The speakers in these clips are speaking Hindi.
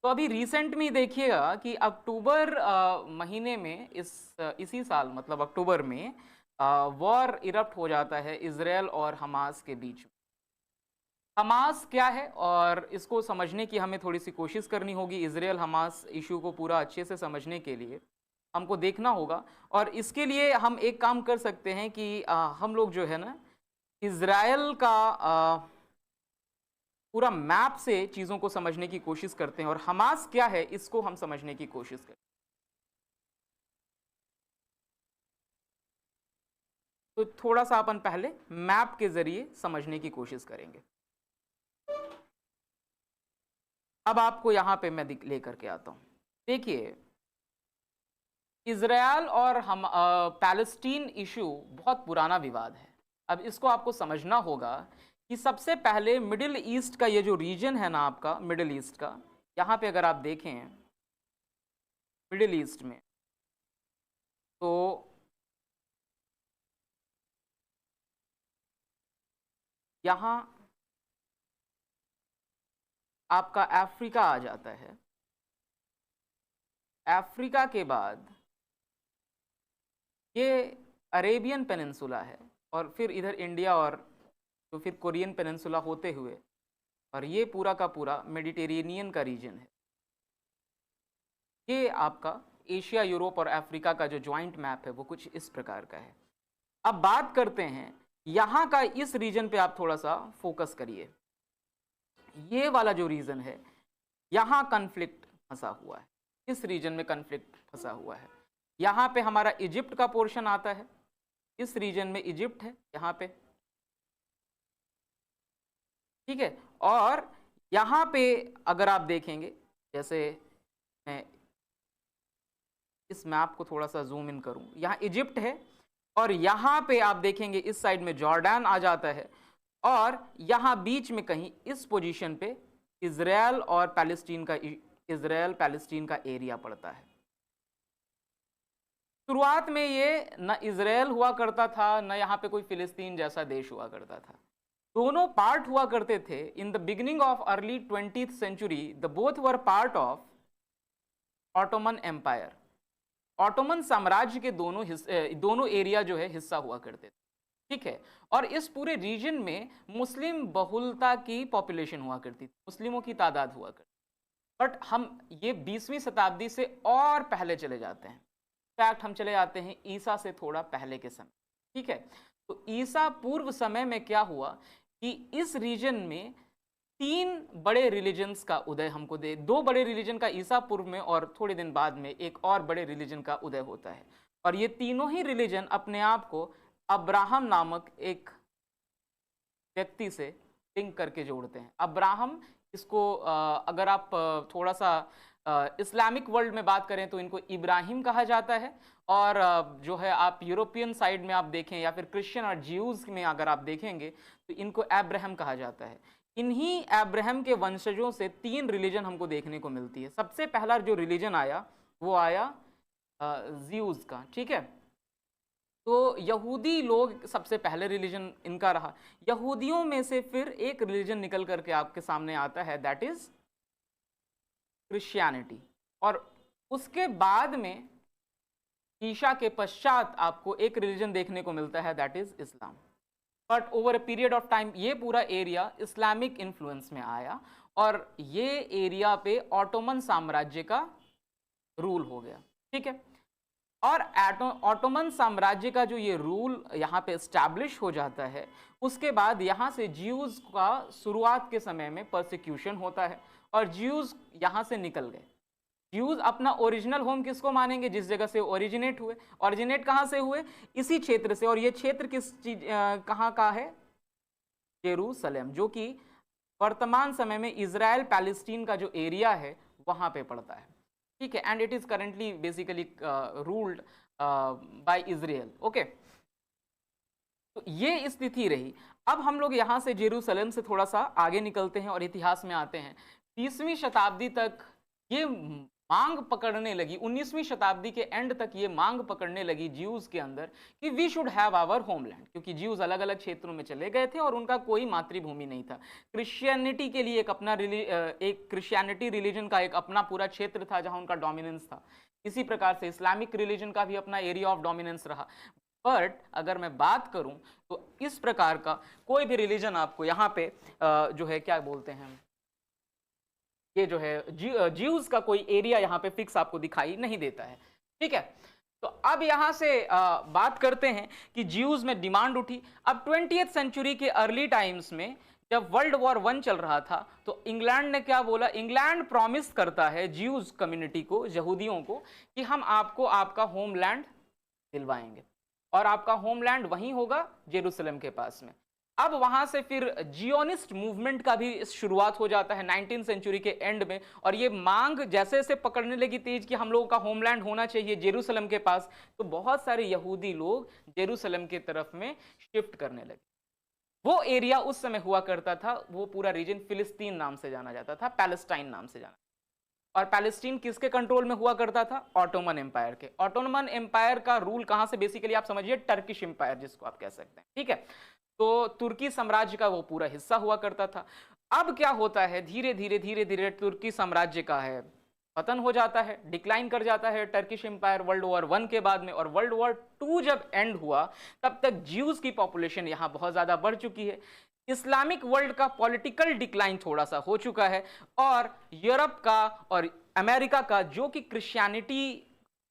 तो अभी रिसेंट में देखिएगा कि अक्टूबर महीने में इसी साल मतलब अक्टूबर में वॉर इरप्ट हो जाता है इजराइल और हमास के बीच में। हमास क्या है और इसको समझने की हमें थोड़ी सी कोशिश करनी होगी। इजराइल हमास इशू को पूरा अच्छे से समझने के लिए हमको देखना होगा, और इसके लिए हम एक काम कर सकते हैं कि हम लोग जो है ना इजराइल का पूरा मैप से चीज़ों को समझने की कोशिश करते हैं, और हमास क्या है इसको हम समझने की कोशिश करते हैं। तो थोड़ा सा अपन पहले मैप के जरिए समझने की कोशिश करेंगे। अब आपको यहां पे मैं लेकर के आता हूं। देखिए, इजराइल और हम पैलेस्टीन इशू बहुत पुराना विवाद है। अब इसको आपको समझना होगा कि सबसे पहले मिडिल ईस्ट का ये जो रीजन है ना आपका मिडिल ईस्ट का, यहाँ पे अगर आप देखें मिडिल ईस्ट में, तो यहाँ आपका अफ्रीका आ जाता है। अफ्रीका के बाद ये अरेबियन पेनिनसुला है, और फिर इधर इंडिया और तो फिर कोरियन पेनिनसुला होते हुए, और ये पूरा का पूरा मेडिटेरेनियन का रीजन है। ये आपका एशिया, यूरोप और अफ्रीका का जो ज्वाइंट मैप है वो कुछ इस प्रकार का है। अब बात करते हैं यहाँ का, इस रीजन पे आप थोड़ा सा फोकस करिए। ये वाला जो रीजन है यहाँ कन्फ्लिक्ट फंसा हुआ है, इस रीजन में कन्फ्लिक्ट फंसा हुआ है। यहाँ पे हमारा इजिप्ट का पोर्शन आता है, इस रीजन में इजिप्ट है यहाँ पे, ठीक है। और यहाँ पे अगर आप देखेंगे, जैसे मैं इस मैप को थोड़ा सा जूम इन करूं, यहाँ इजिप्ट है, और यहाँ पे आप देखेंगे इस साइड में जॉर्डन आ जाता है, और यहाँ बीच में कहीं इस पोजीशन पे इजराइल और इजराइल पैलेस्टीन का एरिया पड़ता है। शुरुआत में ये न इजराइल हुआ करता था, न यहाँ पे कोई फिलिस्तीन जैसा देश हुआ करता था। दोनों पार्ट हुआ करते थे। In the beginning of early 20th century the both were part of Ottoman empire. Ottoman साम्राज्य के दोनों एरिया जो है हिस्सा हुआ करते थे, ठीक है। और इस पूरे रीजन में मुस्लिम बहुलता की पॉपुलेशन हुआ करती थी, मुस्लिमों की तादाद हुआ करती। बट हम ये 20वीं शताब्दी से और पहले चले जाते हैं। फैक्ट हम चले जाते हैं ईसा से थोड़ा पहले के समय, ठीक है। तो ईसा पूर्व समय में क्या हुआ कि इस रीजन में 3 बड़े रिलीजन्स का उदय हमको 2 बड़े रिलीजन का ईसा पूर्व में, और थोड़े दिन बाद में एक और बड़े रिलीजन का उदय होता है। और ये तीनों ही रिलीजन अपने आप को अब्राहम नामक एक व्यक्ति से लिंक करके जोड़ते हैं। अब्राहम, इसको अगर आप थोड़ा सा इस्लामिक वर्ल्ड में बात करें तो इनको इब्राहिम कहा जाता है, और जो है आप यूरोपियन साइड में आप देखें या फिर क्रिश्चियन और ज्यूज में अगर आप देखेंगे तो इनको अब्राहम कहा जाता है। इन्हीं अब्राहम के वंशजों से 3 रिलीजन हमको देखने को मिलती है। सबसे पहला जो रिलीजन आया वो आया ज्यूज का, ठीक है। तो यहूदी लोग सबसे पहले रिलीजन इनका रहा। यहूदियों में से फिर एक रिलीजन निकल करके आपके सामने आता है, दैट इज क्रिश्चियनिटी। और उसके बाद में ईसा के पश्चात आपको एक रिलीजन देखने को मिलता है, that is Islam. But over a period of time ये पूरा एरिया इस्लामिक इन्फ्लुएंस में आया, और ये एरिया पे ऑटोमन साम्राज्य का रूल हो गया, ठीक है। और ऑटोमन साम्राज्य का जो ये रूल यहाँ पे एस्टैब्लिश हो जाता है, उसके बाद यहाँ से ज्यूज का शुरुआत के समय में परसिक्यूशन होता है, और ज्यूज यहाँ से निकल गए। ज्यूज अपना ओरिजिनल होम किसको मानेंगे? जिस जगह से ओरिजिनेट हुए। ओरिजिनेट कहाँ से हुए? इसी क्षेत्र से। और ये क्षेत्र किस चीज कहाँ का है? जेरूसलम, जो कि वर्तमान समय में इजराइल पैलेस्टीन का जो एरिया है वहाँ पे पड़ता है, ठीक है। And it is currently basically ruled by Israel, okay. तो ये स्थिति रही। अब हम लोग यहाँ से जेरूसलम से थोड़ा सा आगे निकलते हैं और इतिहास में आते हैं। 20वीं शताब्दी तक ये मांग पकड़ने लगी, 19वीं शताब्दी के एंड तक ये मांग पकड़ने लगी ज्यूज के अंदर कि we should have our homeland, क्योंकि ज्यूज अलग अलग क्षेत्रों में चले गए थे और उनका कोई मातृभूमि नहीं था। क्रिश्चियनिटी के लिए एक अपना एक क्रिश्चियनिटी रिलीजन का एक अपना पूरा क्षेत्र था जहां उनका डोमिनेंस था। इसी प्रकार से इस्लामिक रिलीजन का भी अपना एरिया ऑफ डोमिनेंस रहा। बट अगर मैं बात करूं तो इस प्रकार का कोई भी रिलीजन आपको यहाँ पे जो है क्या बोलते हैं, ये जो है ज्यूज का कोई एरिया यहाँ पे फिक्स आपको दिखाई नहीं देता है। ठीक है, तो अब यहाँ से बात करते हैं कि ज्यूज में डिमांड उठी। अब 20th सेंचुरी के अर्ली टाइम्स में जब वर्ल्ड वॉर 1 चल रहा था तो इंग्लैंड ने क्या बोला, इंग्लैंड प्रॉमिस करता है ज्यूज कम्युनिटी को, यहूदियों को, कि हम आपको आपका होमलैंड दिलवाएंगे और आपका होमलैंड वहीं होगा जेरूसलम के पास में। अब वहां से फिर जियोनिस्ट मूवमेंट का भी शुरुआत हो जाता है 19th सेंचुरी के एंड में, और ये मांग जैसे जैसे पकड़ने लगी तेज कि हम लोगों का होमलैंड होना चाहिए जेरूसलम के पास, तो बहुत सारे यहूदी लोग जेरूसलम के तरफ में शिफ्ट करने लगे। वो एरिया उस समय हुआ करता था, वो पूरा रीजन फिलिस्तीन नाम से जाना जाता था, पैलेस्टाइन नाम से जाना। और पैलेस्टीन किसके कंट्रोल में हुआ करता था, ऑटोमन एम्पायर के। ऑटोमन एम्पायर का रूल कहां से, बेसिकली आप समझिए टर्किश एम्पायर जिसको आप कह सकते हैं। ठीक है, तो तुर्की साम्राज्य का वो पूरा हिस्सा हुआ करता था। अब क्या होता है, धीरे धीरे तुर्की साम्राज्य का है पतन हो जाता है, डिक्लाइन कर जाता है टर्किश एम्पायर वर्ल्ड वॉर 1 के बाद में। और वर्ल्ड वॉर 2 जब एंड हुआ तब तक ज्यूज की पॉपुलेशन यहाँ बहुत ज्यादा बढ़ चुकी है। इस्लामिक वर्ल्ड का पॉलिटिकल डिक्लाइन थोड़ा सा हो चुका है, और यूरोप का और अमेरिका का जो कि क्रिश्चियनिटी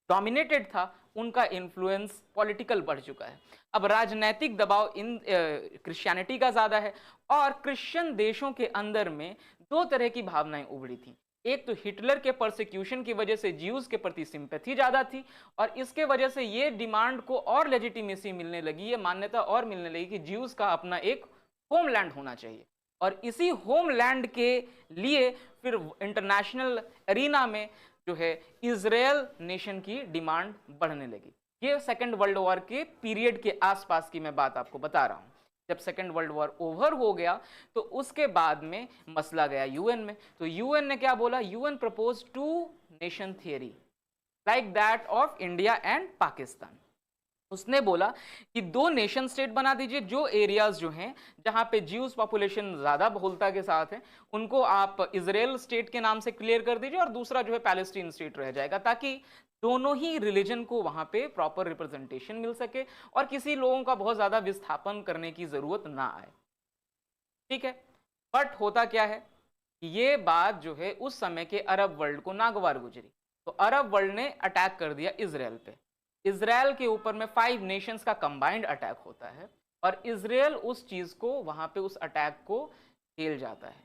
डोमिनेटेड था, उनका इन्फ्लुएंस पॉलिटिकल बढ़ चुका है। अब राजनीतिक दबाव इन क्रिश्चियनिटी का ज्यादा है, और क्रिश्चियन देशों के अंदर में दो तरह की भावनाएं उभरी थी। एक तो हिटलर के परसिक्यूशन की वजह से ज्यूज के प्रति सिंपैथी ज्यादा थी, और इसके वजह से ये डिमांड को और लेजिटिमेसी मिलने लगी, ये मान्यता और मिलने लगी कि ज्यूज का अपना एक होमलैंड होना चाहिए। और इसी होमलैंड के लिए फिर इंटरनेशनल एरिना में जो है इजराइल नेशन की डिमांड बढ़ने लगी। ये सेकेंड वर्ल्ड वॉर के पीरियड के आसपास की मैं बात आपको बता रहा हूं। जब सेकेंड वर्ल्ड वॉर ओवर हो गया तो उसके बाद में मसला गया यूएन में। तो यूएन ने क्या बोला, UN propose 2 nation theory like that of India and Pakistan. उसने बोला कि 2 नेशन स्टेट बना दीजिए, जो एरियाज जो हैं जहां पे ज्यूज पॉपुलेशन ज्यादा बहुलता के साथ है उनको आप इजराइल स्टेट के नाम से क्लियर कर दीजिए, और दूसरा जो है पैलेस्टीन स्टेट रह जाएगा, ताकि दोनों ही रिलीजन को वहां पे प्रॉपर रिप्रेजेंटेशन मिल सके और किसी लोगों का बहुत ज्यादा विस्थापन करने की जरूरत ना आए। ठीक है, बट होता क्या है, ये बात जो है उस समय के अरब वर्ल्ड को नागवार गुजरी। तो अरब वर्ल्ड ने अटैक कर दिया इजराइल पे। इजराइल के ऊपर में 5 नेशंस का कंबाइंड अटैक होता है, और इजराइल उस चीज को वहां पे उस अटैक को झेल जाता है।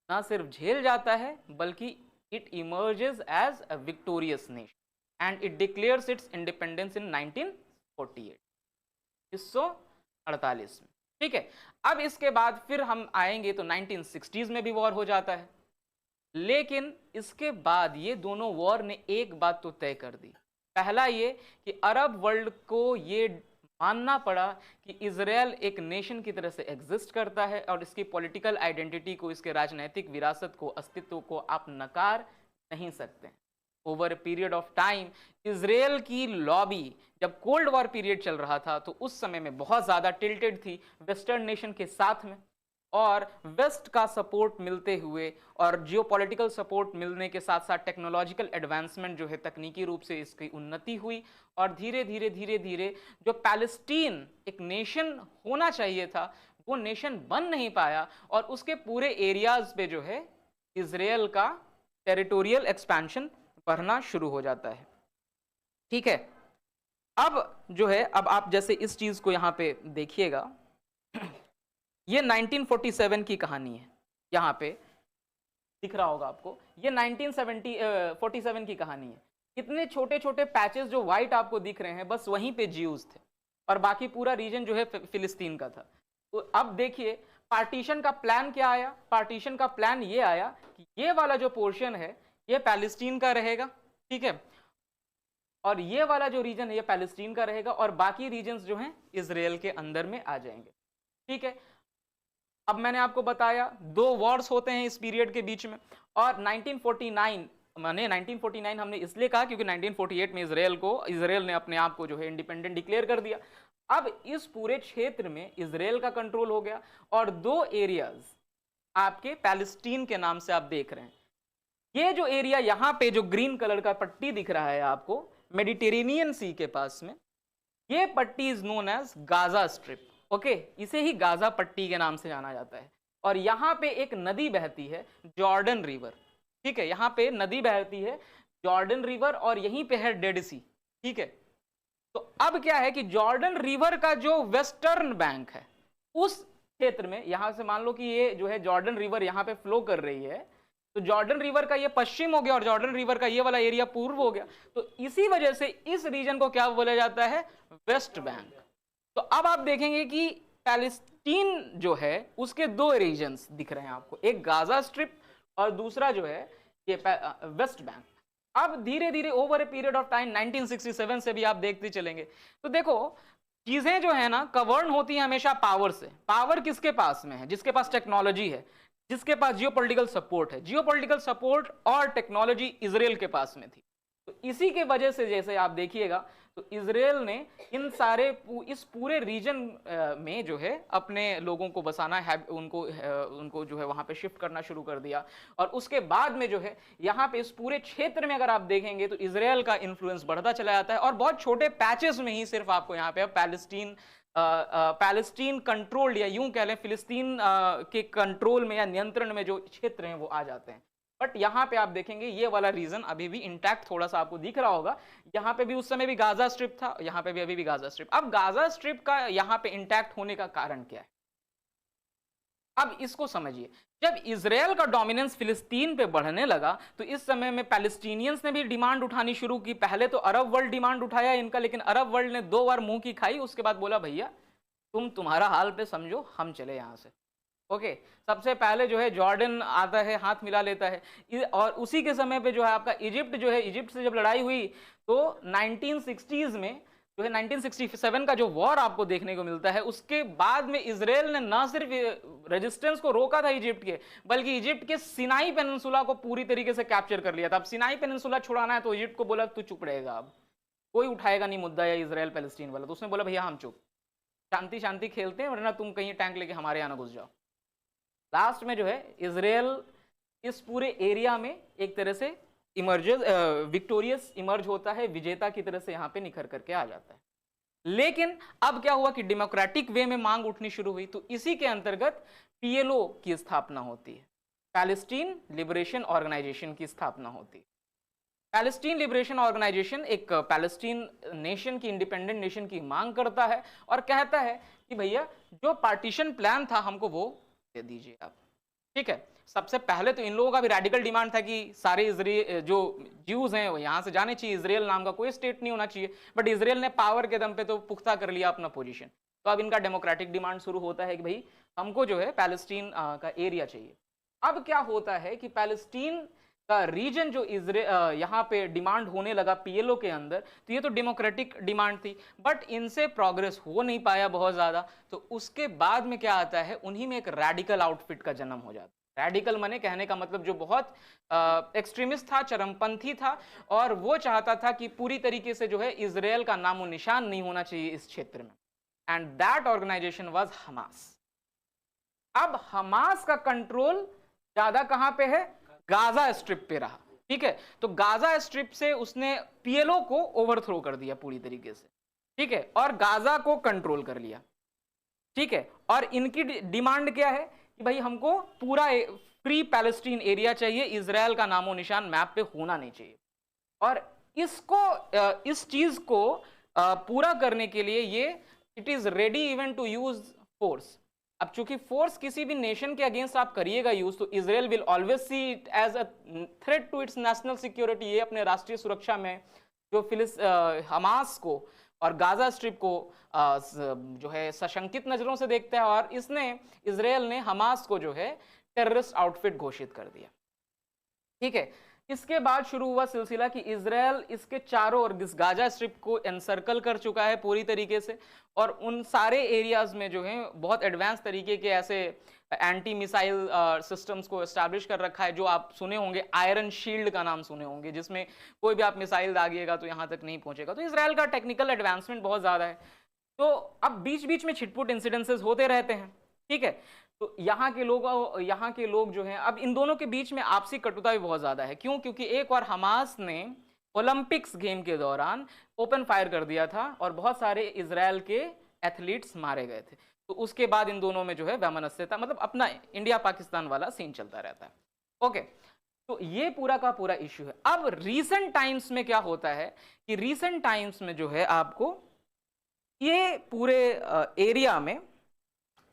ना सिर्फ झेल जाता है बल्कि it emerges as a victorious nation and it declares its independence in 1948, 1948 में। ठीक है, अब इसके बाद फिर हम आएंगे तो 1960s में भी वॉर हो जाता है। लेकिन इसके बाद ये दोनों वॉर ने एक बात तो तय कर दी। पहला ये कि अरब वर्ल्ड को ये मानना पड़ा कि इजराइल एक नेशन की तरह से एग्जिस्ट करता है, और इसकी पॉलिटिकल आइडेंटिटी को, इसके राजनीतिक विरासत को, अस्तित्व को आप नकार नहीं सकते। Over a period of time Israel की लॉबी, जब कोल्ड वॉर पीरियड चल रहा था तो उस समय में बहुत ज़्यादा टिल्टेड थी वेस्टर्न नेशन के साथ में, और वेस्ट का सपोर्ट मिलते हुए और जियोपॉलिटिकल सपोर्ट मिलने के साथ साथ टेक्नोलॉजिकल एडवांसमेंट जो है, तकनीकी रूप से इसकी उन्नति हुई, और धीरे धीरे जो पैलेस्टीन एक नेशन होना चाहिए था वो नेशन बन नहीं पाया, और उसके पूरे एरियाज पे जो है इजराइल का टेरिटोरियल एक्सपेंशन बढ़ना शुरू हो जाता है। ठीक है, अब जो है, अब आप जैसे इस चीज को यहाँ पे देखिएगा, ये 1947 की कहानी है, यहाँ पे दिख रहा होगा आपको, ये 1947 की कहानी है। इतने छोटे छोटे पैचेस जो व्हाइट आपको दिख रहे हैं, बस वहीं पे ज्यूज थे, और बाकी पूरा रीजन जो है फिलिस्तीन का था। तो अब देखिए पार्टीशन का प्लान क्या आया। पार्टीशन का प्लान ये आया कि ये वाला जो पोर्शन है ये पैलेस्टीन का रहेगा, ठीक है, और ये वाला जो रीजन है ये पैलेस्टीन का रहेगा, और बाकी रीजन्स जो हैं इजराइल के अंदर में आ जाएंगे। ठीक है, अब मैंने आपको बताया 2 वॉर्स होते हैं इस पीरियड के बीच में, और 1949 माने 1949 हमने इसलिए कहा क्योंकि 1948 में इजराइल ने अपने आप को जो है इंडिपेंडेंट डिक्लेयर कर दिया। अब इस पूरे क्षेत्र में इजराइल का कंट्रोल हो गया और दो एरियाज आपके पैलेस्टीन के नाम से आप देख रहे हैं। ये जो एरिया यहां पे जो ग्रीन कलर का पट्टी दिख रहा है आपको मेडिटेरेनियन सी के पास में, ये पट्टी is known as Gaza strip. Okay, इसे ही गाजा पट्टी के नाम से जाना जाता है। और यहां पे एक नदी बहती है जॉर्डन रिवर, ठीक है, यहां पे नदी बहती है जॉर्डन रिवर और यहीं पे है डेड सी, ठीक है। तो अब क्या है कि जॉर्डन रिवर का जो वेस्टर्न बैंक है उस क्षेत्र में, यहां से मान लो कि ये जो है जॉर्डन रिवर यहां पे फ्लो कर रही है, तो जॉर्डन रिवर का ये पश्चिम हो गया और जॉर्डन रिवर का ये वाला एरिया पूर्व हो गया। तो इसी वजह से इस रीजन को क्या बोला जाता है, वेस्ट बैंक। तो अब आप देखेंगे कि पैलेस्टीन जो है उसके दो रीजन्स दिख रहे हैं आपको, एक गाजा स्ट्रिप और दूसरा जो है ये वेस्ट बैंक। अब धीरे धीरे over a period of time 1967 से भी आप देखते चलेंगे तो देखो चीजें जो है ना गवर्न होती हैं हमेशा पावर से। पावर किसके पास में है, जिसके पास टेक्नोलॉजी है, जिसके पास जियोपॉलिटिकल सपोर्ट है। जियोपॉलिटिकल सपोर्ट और टेक्नोलॉजी इजराइल के पास में थी। तो इसी के वजह से जैसे आप देखिएगा तो इजराइल ने इन सारे इस पूरे रीजन में जो है अपने लोगों को बसाना है, उनको जो है वहां पे शिफ्ट करना शुरू कर दिया। और उसके बाद में जो है यहाँ पे इस पूरे क्षेत्र में अगर आप देखेंगे तो इजराइल का इन्फ्लुएंस बढ़ता चला जाता है और बहुत छोटे पैचेस में ही सिर्फ आपको यहाँ पे पैलेस्टीन कंट्रोल्ड या यूं कह लें फिलिस्तीन के कंट्रोल में या नियंत्रण में जो क्षेत्र हैं वो आ जाते हैं। बट यहाँ पे आप देखेंगे ये वाला रीजन अभी भी इंटैक्ट थोड़ा सा आपको दिख रहा होगा। यहाँ पे भी उस समय भी गाजा स्ट्रिप था, यहाँ पे भी अभी भी गाजा स्ट्रिप। अब गाजा स्ट्रिप का यहाँ पे इंटैक्ट होने का कारण क्या है, अब इसको समझिए। जब इजराइल का डोमिनेंस फिलिस्तीन पे बढ़ने लगा तो इस समय में पैलेस्टीनियंस ने भी डिमांड उठानी शुरू की। पहले तो अरब वर्ल्ड डिमांड उठाया इनका, लेकिन अरब वर्ल्ड ने 2 बार मुंह की खाई, उसके बाद बोला भैया तुम्हारा हाल पे समझो, हम चले यहाँ से। ओके, सबसे पहले जो है जॉर्डन आता है, हाथ मिला लेता है। और उसी के समय पे जो है आपका इजिप्ट जो है, इजिप्ट से जब लड़ाई हुई तो 1960s में जो है 1967 का जो वॉर आपको देखने को मिलता है, उसके बाद में इजराइल ने ना सिर्फ रेजिस्टेंस को रोका था इजिप्ट के, बल्कि इजिप्ट के सिनाई पेनिनसुला को पूरी तरीके से कैप्चर कर लिया था। अब सिनाई पेनिनसुला छुड़ाना है तो इजिप्ट को बोला तू चुप रहेगा, अब कोई उठाएगा नहीं मुद्दा या इजराइल पैलेस्टीन वाला। तो उसने बोला भैया हम चुप, शांति शांति खेलते हैं, वरना तुम कहीं टैंक लेके हमारे यहाँ घुस जाओ। लास्ट में जो है इजराइल इस पूरे एरिया में एक तरह से विक्टोरियस इमर्ज होता है, विजेता की तरह से यहाँ पे निखर करके आ जाता है। लेकिन अब क्या हुआ कि डेमोक्रेटिक वे में मांग उठनी शुरू हुई, तो इसी के अंतर्गत पीएलओ की स्थापना होती है, पैलेस्टीन लिबरेशन ऑर्गेनाइजेशन की स्थापना होती है। पैलेस्टीन लिबरेशन ऑर्गेनाइजेशन एक पैलेस्टीन नेशन की, इंडिपेंडेंट नेशन की मांग करता है और कहता है कि भैया जो पार्टीशन प्लान था हमको वो दे दीजिए आप, ठीक है। सबसे पहले तो इन लोगों का भी रेडिकल डिमांड था कि सारे इजराइल जो ज्यूज हैं वो यहाँ से जाने चाहिए, इजराइल नाम का कोई स्टेट नहीं होना चाहिए। बट इजराइल ने पावर के दम पे तो पुख्ता कर लिया अपना पोजीशन। तो अब इनका डेमोक्रेटिक डिमांड शुरू होता है कि भाई हमको जो है पैलेस्टीन का एरिया चाहिए। अब क्या होता है कि पैलेस्टीन का रीजन जो यहाँ पे डिमांड होने लगा पीएलओ के अंदर, तो ये तो डेमोक्रेटिक डिमांड थी, बट इनसे प्रोग्रेस हो नहीं पाया बहुत ज़्यादा। तो उसके बाद में क्या आता है, उन्हीं में एक रेडिकल आउटफिट का जन्म हो जाता है। रेडिकल माने कहने का मतलब जो बहुत एक्सट्रीमिस्ट था, चरमपंथी था, और वो चाहता था कि पूरी तरीके से जो है इजराइल का नामो निशान नहीं होना चाहिए इस क्षेत्र में। And that organisation was Hamas. अब हमास का कंट्रोल ज़्यादा कहाँ पे है, गाजा स्ट्रिप पे रहा, ठीक है। तो गाजा स्ट्रिप से उसने पीएलओ को ओवरथ्रो कर दिया पूरी तरीके से, ठीक है, और गाजा को कंट्रोल कर लिया, ठीक है। और इनकी डिमांड क्या है कि भाई हमको पूरा फ्री पैलेस्टीन एरिया चाहिए, इजराइल का नामो निशान मैप पे होना नहीं चाहिए। और इसको इस चीज को पूरा करने के लिए ये it is ready even to use force. अब चूंकि फोर्स किसी भी नेशन के अगेंस्ट आप करिएगा यूज, तो Israel will always see it as a threat to its national security. ये अपने राष्ट्रीय सुरक्षा में जो हमास को और गाजा स्ट्रिप को जो है सशंकित नजरों से देखता है, और इसने इजराइल ने हमास को जो है टेररिस्ट आउटफिट घोषित कर दिया, ठीक है। इसके बाद शुरू हुआ सिलसिला कि इजराइल इसके चारों ओर इस गाजा स्ट्रिप को एनसर्कल कर चुका है पूरी तरीके से, और उन सारे एरियाज में जो है बहुत एडवांस तरीके के ऐसे एंटी मिसाइल सिस्टम्स को एस्टैब्लिश कर रखा है, जो आप सुने होंगे, आयरन शील्ड का नाम सुने होंगे, जिसमें कोई भी आप मिसाइल दागिएगा तो यहाँ तक नहीं पहुंचेगा। तो इसराइल का टेक्निकल एडवांसमेंट बहुत ज़्यादा है। तो अब बीच बीच में छिटपुट इंसिडेंसेस होते रहते हैं, ठीक है। तो यहाँ के लोग जो हैं, अब इन दोनों के बीच में आपसी कटुता भी बहुत ज़्यादा है। क्यों? क्योंकि एक और हमास ने ओलंपिक्स गेम के दौरान ओपन फायर कर दिया था और बहुत सारे इजराइल के एथलीट्स मारे गए थे। तो उसके बाद इन दोनों में जो है वैमनस्यता, मतलब अपना इंडिया पाकिस्तान वाला सीन चलता रहता है। ओके, तो ये पूरा का पूरा इश्यू है। अब रीसेंट टाइम्स में क्या होता है कि रीसेंट टाइम्स में जो है आपको ये पूरे एरिया में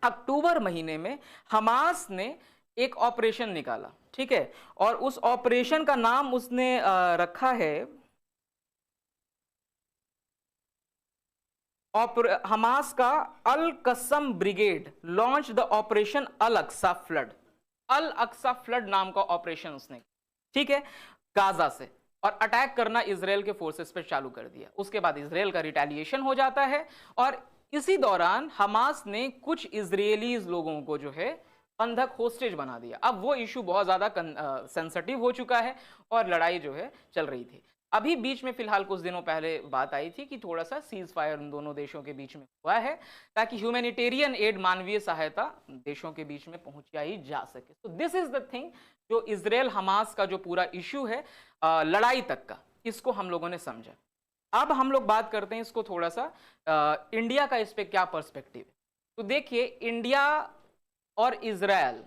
अक्टूबर महीने में हमास ने एक ऑपरेशन निकाला, ठीक है, और उस ऑपरेशन का नाम उसने रखा है हमास का Al Qassam brigade launch the operation Al Aqsa flood. Al Aqsa flood नाम का ऑपरेशन उसने, ठीक है, गाजा से, और अटैक करना इजराइल के फोर्सेस पे चालू कर दिया। उसके बाद इजराइल का रिटेलिएशन हो जाता है, और इसी दौरान हमास ने कुछ इजरायलीज लोगों को जो है बंधक होस्टेज बना दिया। अब वो इशू बहुत ज़्यादा सेंसिटिव हो चुका है और लड़ाई जो है चल रही थी। अभी बीच में फिलहाल कुछ दिनों पहले बात आई थी कि थोड़ा सा सीज फायर उन दोनों देशों के बीच में हुआ है, ताकि ह्यूमैनिटेरियन एड, मानवीय सहायता देशों के बीच में पहुंचाई जा सके। तो दिस इज द थिंग, जो इजराइल हमास का जो पूरा इशू है लड़ाई तक का, इसको हम लोगों ने समझा। अब हम लोग बात करते हैं इसको थोड़ा सा इंडिया का, इस पे क्या पर्सपेक्टिव है। तो देखिए, इंडिया और इजराइल,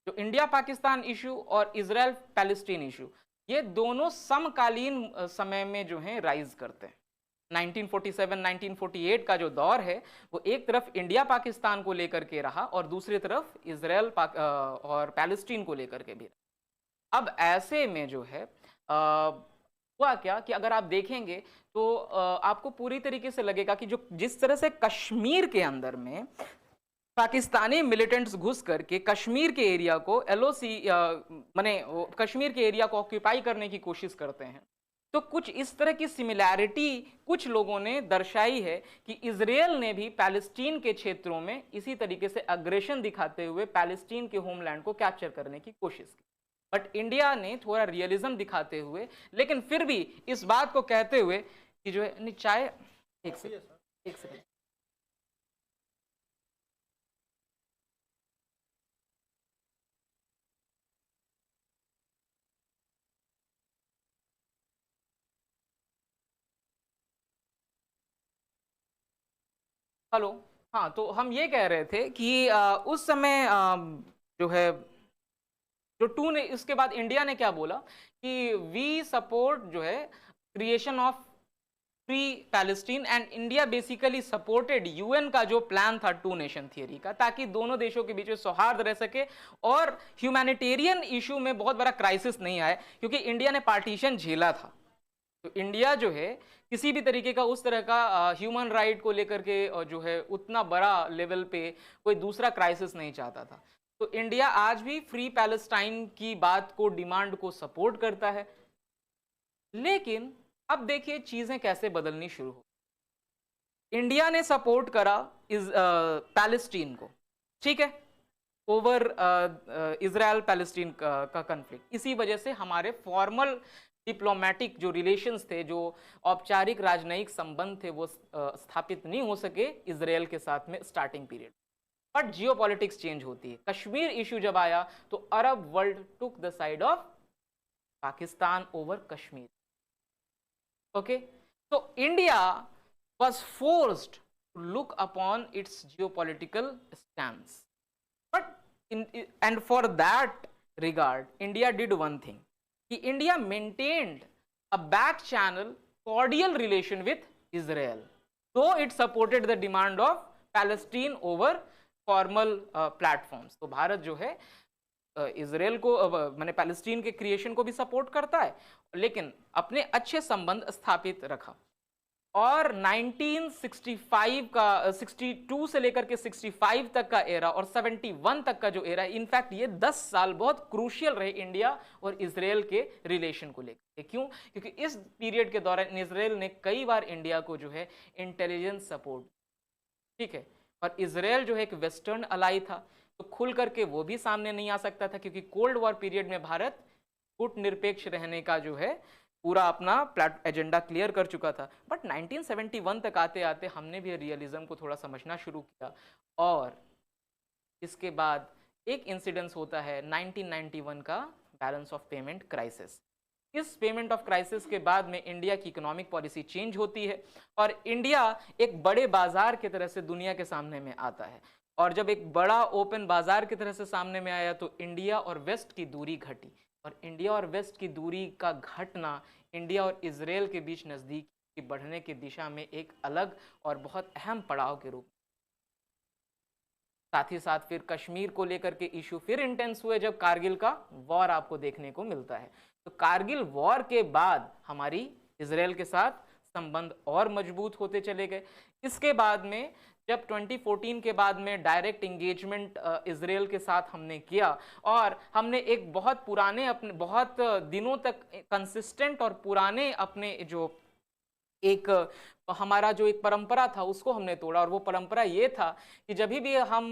जो इंडिया पाकिस्तान इशू और इजराइल पैलेस्टीन इशू, ये दोनों समकालीन समय में जो है राइज करते हैं। 1947-1948 का जो दौर है वो एक तरफ इंडिया पाकिस्तान को लेकर के रहा और दूसरी तरफ इजराइल और पैलेस्टीन को लेकर के भी रहा। अब ऐसे में जो है हुआ क्या कि अगर आप देखेंगे तो आपको पूरी तरीके से लगेगा कि जो जिस तरह से कश्मीर के अंदर में पाकिस्तानी मिलिटेंट्स घुस करके कश्मीर के एरिया को एलओसी माने कश्मीर के एरिया को ऑक्यूपाई करने की कोशिश करते हैं, तो कुछ इस तरह की सिमिलैरिटी कुछ लोगों ने दर्शाई है कि इजराइल ने भी पैलेस्टीन के क्षेत्रों में इसी तरीके से अग्रेशन दिखाते हुए पैलेस्टीन के होमलैंड को कैप्चर करने की कोशिश की। बट इंडिया ने थोड़ा रियलिज्म दिखाते हुए, लेकिन फिर भी इस बात को कहते हुए कि जो है चाहे एक सेकंड हेलो, हाँ, तो हम ये कह रहे थे कि उस समय जो है जो टू ने, इसके बाद इंडिया ने क्या बोला कि वी सपोर्ट जो है creation of free Palestine, and India basically supported UN का जो प्लान था टू नेशन थियरी का, ताकि दोनों देशों के बीच में सौहार्द रह सके और ह्यूमैनिटेरियन इशू में बहुत बड़ा क्राइसिस नहीं आए, क्योंकि इंडिया ने पार्टीशन झेला था। तो इंडिया जो है किसी भी तरीके का उस तरह का ह्यूमन राइट को लेकर के जो है उतना बड़ा लेवल पे कोई दूसरा क्राइसिस नहीं चाहता था। तो इंडिया आज भी फ्री पैलेस्टाइन की बात को, डिमांड को सपोर्ट करता है। लेकिन अब देखिए चीजें कैसे बदलनी शुरू हो। इंडिया ने सपोर्ट करा पैलेस्टीन को, ठीक है, ओवर इजराइल पैलेस्टीन का कन्फ्लिक्ट। इसी वजह से हमारे फॉर्मल डिप्लोमेटिक जो रिलेशंस थे, जो औपचारिक राजनयिक संबंध थे, वो स्थापित नहीं हो सके इजराइल के साथ में starting period. But geopolitics change होती है। कश्मीर इशू जब आया तो Arab world took the side of Pakistan over Kashmir. Okay, तो India was forced to look upon its geopolitical stance, but and for that regard India did one thing, कि India maintained a back channel cordial relation with Israel, though it supported the demand of Palestine over formal platforms। तो भारत जो है इजराइल को माने पैलेस्टीन के क्रिएशन को भी सपोर्ट करता है, लेकिन अपने अच्छे संबंध स्थापित रखा। और 1965 का 62 से लेकर के 65 तक का एरा और 71 तक का जो एरा, इनफैक्ट ये 10 साल बहुत क्रूशियल रहे इंडिया और इजराइल के रिलेशन को लेकर। क्यों? क्योंकि इस पीरियड के दौरान इजराइल ने कई बार इंडिया को जो है इंटेलिजेंस सपोर्ट, ठीक है, और इजराइल जो है एक वेस्टर्न अलाई था, तो खुल करके वो भी सामने नहीं आ सकता था, क्योंकि कोल्ड वॉर पीरियड में भारत कूटनिरपेक्ष रहने का जो है पूरा अपना एजेंडा क्लियर कर चुका था। बट 1971 तक आते आते हमने भी रियलिज्म को थोड़ा समझना शुरू किया, और इसके बाद एक इंसिडेंस होता है 1991 का बैलेंस ऑफ पेमेंट क्राइसिस। इस पेमेंट ऑफ क्राइसिस के बाद में इंडिया की इकोनॉमिक पॉलिसी चेंज होती है और इंडिया एक बड़े बाजार की तरह से दुनिया के सामने में आता है। और जब एक बड़ा ओपन बाजार की तरह से सामने में आया तो इंडिया और वेस्ट की दूरी घटी, और इंडिया और वेस्ट की दूरी का घटना इंडिया और इजराइल के बीच नज़दीकी बढ़ने की दिशा में एक अलग और बहुत अहम पड़ाव के रूप। साथ ही साथ फिर कश्मीर को लेकर के इशू फिर इंटेंस हुए जब कारगिल का वॉर आपको देखने को मिलता है। तो कारगिल वॉर के बाद हमारी इजराइल के साथ संबंध और मजबूत होते चले गए। इसके बाद में जब 2014 के बाद में डायरेक्ट इंगेजमेंट इजराइल के साथ हमने किया, और हमने एक बहुत पुराने अपने बहुत दिनों तक कंसिस्टेंट और पुराने अपने जो एक हमारा जो एक परंपरा था उसको हमने तोड़ा। और वो परंपरा ये था कि जब भी हम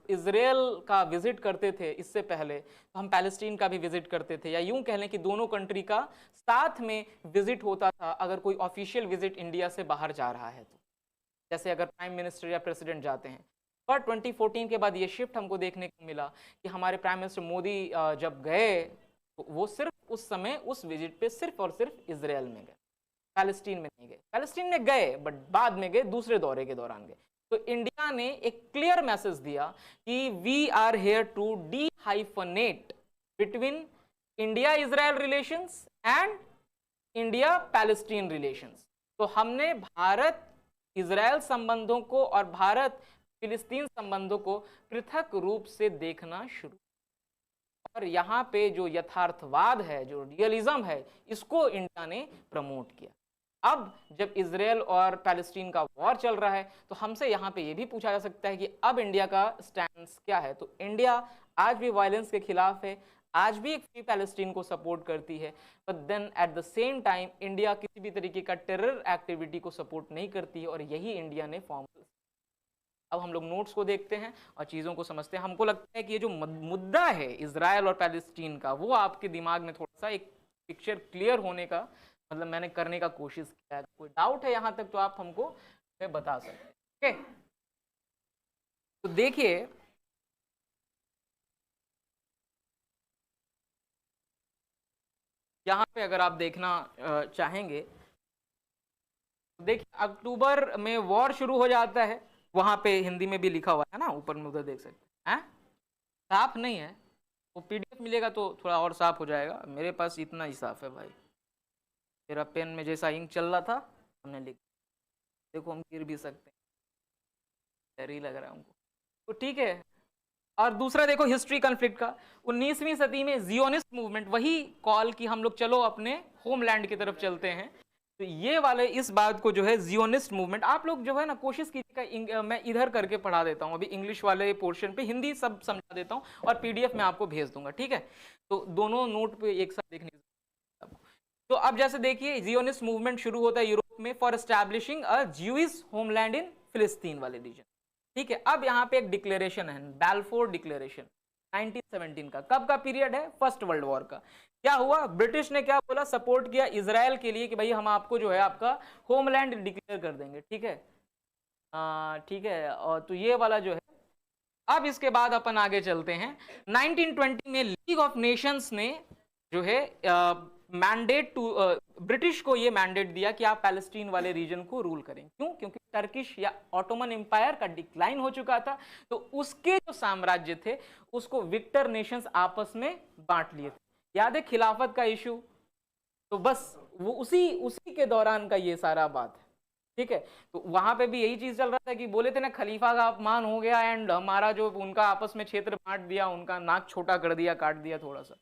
इजराइल का विजिट करते थे, इससे पहले तो हम पैलेस्टीन का भी विजिट करते थे, या यूं कह लें कि दोनों कंट्री का साथ में विजिट होता था अगर कोई ऑफिशियल विजिट इंडिया से बाहर जा रहा है तो, जैसे अगर प्राइम मिनिस्टर या प्रेसिडेंट जाते हैं। पर 2014 के बाद ये शिफ्ट हमको देखने को मिला कि हमारे प्राइम मिनिस्टर मोदी जब गए तो वो सिर्फ उस समय उस विजिट पे सिर्फ और सिर्फ इजराइल में गए, पैलेस्टीन में नहीं गए। पैलेस्टीन में गए बट बाद में गए, दूसरे दौरे के दौरान गए। तो इंडिया ने एक क्लियर मैसेज दिया कि we are here to dehyphenate between India Israel relations and India Palestine relations. तो हमने भारत इजराइल संबंधों को और भारत फिलिस्तीन संबंधों को पृथक रूप से देखना शुरू, और यहाँ पे जो यथार्थवाद है, जो रियलिज्म है, इसको इंडिया ने प्रमोट किया। अब जब इजराइल और पैलेस्टीन का वॉर चल रहा है तो हमसे यहाँ पे ये भी पूछा जा सकता है कि अब इंडिया का स्टैंड क्या है। तो इंडिया आज भी वायलेंस के खिलाफ है, आज भी एक फ्री पैलेस्टीन को सपोर्ट करती है, but then at the same time India किसी भी तरीके का टेरर एक्टिविटी को सपोर्ट नहीं करती है, और यही इंडिया ने फॉर्म। अब हम लोग नोट्स को देखते हैं और चीज़ों को समझते हैं। हमको लगता है कि ये जो मुद्दा है इजराइल और पैलेस्टीन का, वो आपके दिमाग में थोड़ा सा एक पिक्चर क्लियर होने का मतलब मैंने करने का कोशिश किया है। कोई डाउट है यहाँ तक तो आप हमको बता सकते हैं। ओके, तो देखिए यहाँ पे अगर आप देखना चाहेंगे तो देखिए अक्टूबर में वॉर शुरू हो जाता है, वहां पे हिंदी में भी लिखा हुआ है ना, ऊपर में उधर देख सकते हैं। साफ नहीं है, वो पीडीएफ मिलेगा तो थोड़ा और साफ हो जाएगा। मेरे पास इतना ही साफ है भाई, मेरा पेन में जैसा इंक चल रहा था हमने लिख, देखो हम गिर भी सकते हैं, डर ही लग रहा है हमको, तो ठीक है। और दूसरा देखो हिस्ट्री कॉन्फ्लिक्ट का, 19वीं सदी में जियोनिस्ट मूवमेंट, वही कॉल कि हम लोग चलो अपने होमलैंड की तरफ चलते हैं, तो ये वाले इस बात को जो है जियोनिस्ट मूवमेंट, आप लोग जो है ना कोशिश कीजिएगा, मैं इधर करके पढ़ा देता हूँ, अभी इंग्लिश वाले पोर्शन पे हिंदी सब समझा देता हूँ और पीडीएफ में आपको भेज दूंगा, ठीक है। तो दोनों नोट पे एक साथ देखने। तो अब जैसे देखिए जियोनिस्ट मूवमेंट शुरू होता है यूरोप में for establishing a Jewish homeland in Palestine वाले रीजन, ठीक है। अब यहाँ पे एक डिक्लेरेशन है, बैलफोर डिक्लेरेशन 1917 का। कब का पीरियड है? फर्स्ट वर्ल्ड वॉर का। क्या हुआ? ब्रिटिश ने क्या बोला, सपोर्ट किया इजराइल के लिए कि भाई हम आपको जो है आपका होमलैंड डिक्लेयर कर देंगे, ठीक है, ठीक है। और तो ये वाला जो है, अब इसके बाद अपन आगे चलते हैं। 1920 में लीग ऑफ नेशंस ने जो है मैंडेट टू ब्रिटिश को ये मैंडेट दिया कि आप पैलेस्टीन वाले रीजन को रूल करें। क्यों? क्योंकि टर्किश या ऑटोमन एम्पायर का डिक्लाइन हो चुका था, तो उसके जो साम्राज्य थे उसको विक्टर नेशंस आपस में बांट लिए थे। याद है खिलाफत का इशू? तो बस वो उसी के दौरान का ये सारा बात है, ठीक है। तो वहां पे भी यही चीज चल रहा था कि बोले थे ना खलीफा का अपमान हो गया एंड हमारा जो उनका आपस में क्षेत्र बांट दिया, उनका नाक छोटा कर दिया, काट दिया थोड़ा सा,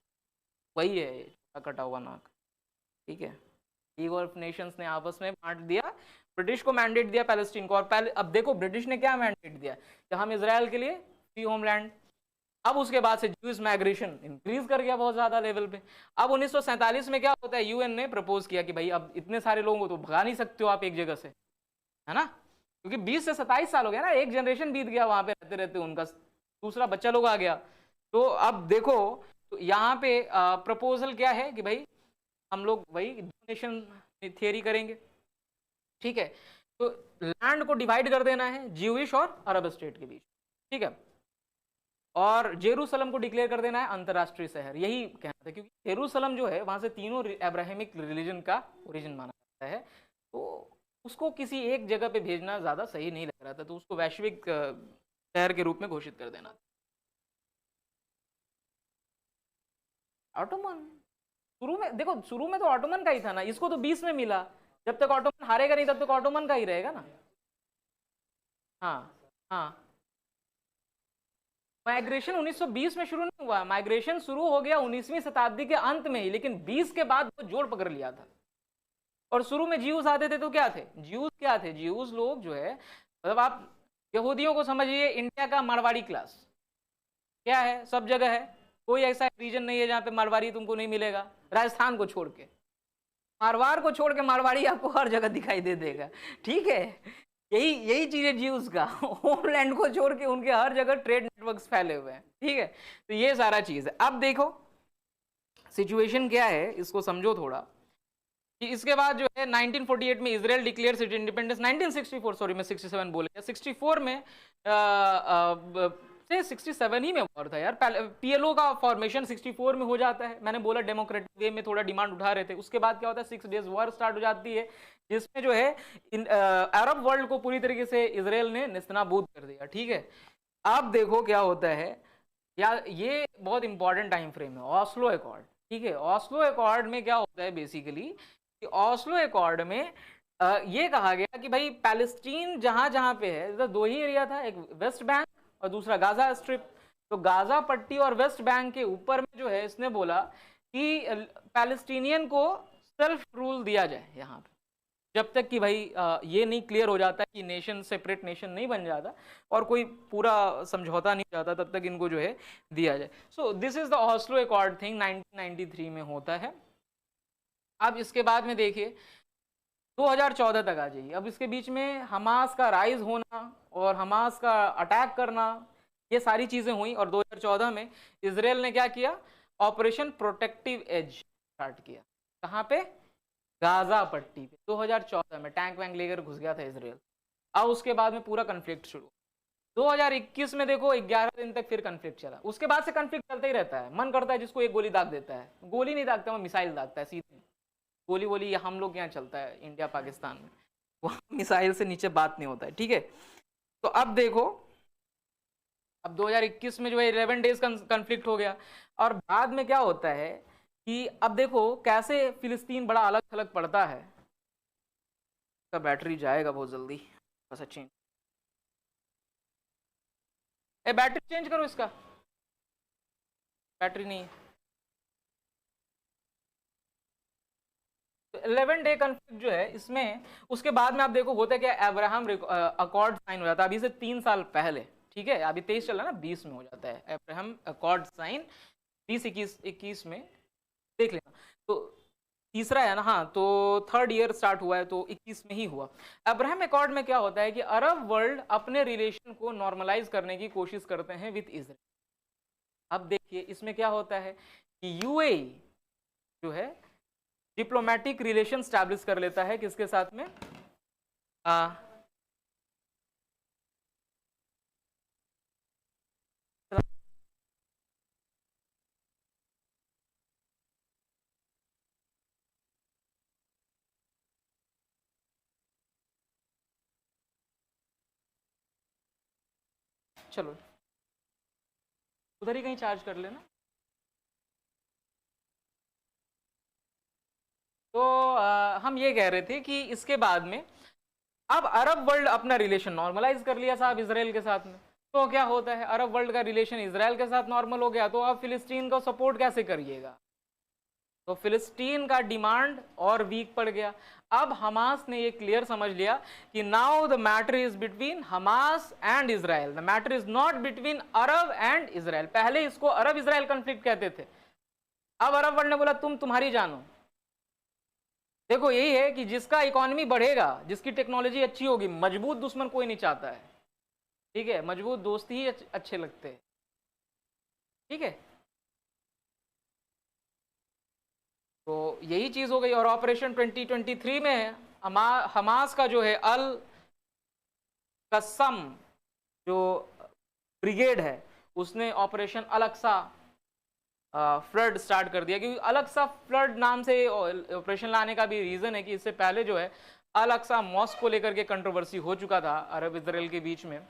वही है छोटा कटा हुआ नाक, ठीक है। लीग ऑफ नेशंस ने आपस में बांट दिया, ब्रिटिश को मैंडेट दिया पैलेस्टीन को, और पहले अब देखो ब्रिटिश ने क्या मैंडेट दिया कि हम इजराइल के लिए फ्री होमलैंड। अब उसके बाद से ज्यूज माइग्रेशन इंक्रीज कर गया बहुत ज्यादा लेवल पे। अब 1947 में क्या होता है, यूएन ने प्रपोज किया कि भाई अब इतने सारे लोगों को तो भगा नहीं सकते हो आप एक जगह से, है ना, क्योंकि 20 से 27 साल हो गया ना, एक जनरेशन बीत गया वहां पे रहते रहते, उनका दूसरा बच्चा लोग आ गया। तो अब देखो, तो यहाँ पे प्रपोजल क्या है कि भाई हम लोग वही नेशन थियरी करेंगे, ठीक है। तो लैंड को डिवाइड कर देना है ज्यूइश और अरब स्टेट के बीच, ठीक है, और जेरूसलम को डिक्लेयर कर देना है अंतरराष्ट्रीय शहर, यही कहना था, क्योंकि जेरूसलम जो है वहां से तीनों अब्राहमिक रिलीजन का ओरिजिन माना जाता है, तो उसको किसी एक जगह पे भेजना ज्यादा सही नहीं लग रहा था, तो उसको वैश्विक शहर के रूप में घोषित कर देना। ऑटोमन शुरू में देखो, शुरू में तो ऑटोमन का ही था ना, इसको तो 20 में मिला, जब तक ऑटोमन हारेगा नहीं तब तक ऑटोमन का ही रहेगा ना। हाँ हाँ, माइग्रेशन 1920 में शुरू नहीं हुआ, माइग्रेशन शुरू हो गया 19वीं शताब्दी के अंत में ही, लेकिन 20 के बाद वो जोर पकड़ लिया था। और शुरू में ज्यूज आते थे तो क्या थे, ज्यूज क्या थे, ज्यूज लोग जो है, मतलब आप यहूदियों को समझिए इंडिया का मारवाड़ी क्लास, क्या है, सब जगह है, कोई ऐसा रीजन नहीं है जहाँ पे मारवाड़ी तुमको नहीं मिलेगा, राजस्थान को छोड़ के, मारवाड़ को छोड़ के मारवाड़ी आपको हर जगह दिखाई दे देगा, ठीक है। यही यही चीज है ज्यूज का, होमलैंड को छोड़ के उनके हर जगह ट्रेड नेटवर्क्स फैले हुए हैं, ठीक है। तो ये सारा चीज है। अब देखो सिचुएशन क्या है, इसको समझो थोड़ा, कि इसके बाद जो है 1948 में Israel declares it independence, 1964 sorry मैं 67 बोले, 64 में से 67 ही में वॉर था यार, पीएलओ का फॉर्मेशन 64 में हो जाता है, मैंने बोला डेमोक्रेटिक वे में थोड़ा डिमांड उठा रहे थे। उसके बाद क्या होता है, 6 डेज वॉर स्टार्ट हो जाती है, जिसमें जो है अरब वर्ल्ड को पूरी तरीके से इजराइल ने निस्तनाबूद कर दिया, ठीक है। अब देखो क्या होता है यार, ये बहुत इंपॉर्टेंट टाइम फ्रेम है, ऑस्लो अकॉर्ड, ठीक है। ऑस्लो अकॉर्ड में क्या होता है बेसिकली, कि ऑस्लो अकॉर्ड में ये कहा गया कि भाई पैलेस्टीन जहां जहां पे है, तो दो ही एरिया था, एक वेस्ट बैंक और दूसरा गाजा स्ट्रिप। तो गाजा पट्टी और वेस्ट बैंक के ऊपर में जो है, इसने बोला कि पैलेस्टीनियन को सेल्फ रूल दिया जाए यहाँ पे, जब तक कि भाई ये नहीं क्लियर हो जाता कि नेशन सेपरेट नेशन नहीं बन जाता और कोई पूरा समझौता नहीं जाता, तब तक इनको जो है दिया जाए। So this is the Oslo accord thing 1993 में होता है। अब इसके बाद में देखिए 2014 तक आ जाइए, अब इसके बीच में हमास का राइज होना और हमास का अटैक करना, ये सारी चीजें हुई, और 2014 में इजराइल ने क्या किया, ऑपरेशन प्रोटेक्टिव एज स्टार्ट किया, कहाँ पे, गाजा पट्टी पे। 2014 में टैंक वैंक लेकर घुस गया था इजराइल। अब उसके बाद में पूरा कन्फ्लिक्ट शुरू, 2021 में देखो 11 दिन तक फिर कन्फ्लिक्ट चला, उसके बाद से कन्फ्लिक्ट चलता ही रहता है, मन करता है जिसको एक गोली दाग देता है, गोली नहीं दागता, वो मिसाइल दागता है सीधे, गोली वोली हम लोग यहाँ चलता है इंडिया पाकिस्तान में, वहाँ मिसाइल से नीचे बात नहीं होता है, ठीक है। तो अब देखो, अब 2021 में जो है 11 डेज कन्फ्लिक्ट हो गया, और बाद में क्या होता है कि अब देखो कैसे फिलिस्तीन बड़ा अलग थलग पड़ता है। इसका बैटरी जाएगा बहुत जल्दी, बस अच्छी, बैटरी चेंज करो, इसका बैटरी नहीं है। 11 डे कन्फ्लिक्ट जो है इसमें, उसके बाद में आप देखो होता है क्या, अब्राहम अकॉर्ड साइन हो जाता है, अभी से 3 साल पहले, ठीक है, अभी 23 चल रहा है ना, 20 में हो जाता है अब्राहम अकॉर्ड साइन, 20-21 में देख लेना। तो तीसरा है ना, हाँ, तो थर्ड ईयर स्टार्ट हुआ है, तो 21 में ही हुआ। अब्राहम अकॉर्ड में क्या होता है कि अरब वर्ल्ड अपने रिलेशन को नॉर्मलाइज करने की कोशिश करते हैं विद इजराइल। अब देखिए इसमें क्या होता है कि यूएई जो है डिप्लोमेटिक रिलेशन स्टैब्लिश कर लेता है किसके साथ में, चलो उधर ही कहीं चार्ज कर लेना। तो हम ये कह रहे थे कि इसके बाद में अब अरब वर्ल्ड अपना रिलेशन नॉर्मलाइज कर लिया साहब इसराइल के साथ में, तो क्या होता है, अरब वर्ल्ड का रिलेशन इसराइल के साथ नॉर्मल हो गया, तो आप फिलिस्तीन को सपोर्ट कैसे करिएगा, तो फिलिस्तीन का डिमांड और वीक पड़ गया। अब हमास ने ये क्लियर समझ लिया कि now the matter is between Hamas and Israel, the matter is not between Arab and Israel. पहले इसको अरब इजराइल कॉन्फ्लिक्ट कहते थे, अब अरब वर्ल्ड ने बोला तुम्हारी जानो। देखो यही है कि जिसका इकोनॉमी बढ़ेगा, जिसकी टेक्नोलॉजी अच्छी होगी, मजबूत दुश्मन कोई नहीं चाहता है, ठीक है, मजबूत दोस्त ही अच्छे लगते हैं, ठीक है। तो यही चीज हो गई। और ऑपरेशन 2023 में हमास का जो है अल कस्सम जो ब्रिगेड है, उसने ऑपरेशन अलक्सा फ्लड स्टार्ट कर दिया। क्योंकि अलक्सा फ्लड नाम से ऑपरेशन लाने का भी रीजन है कि इससे पहले जो है अलक्सा मॉस्क को लेकर के कंट्रोवर्सी हो चुका था अरब इजराइल के बीच में,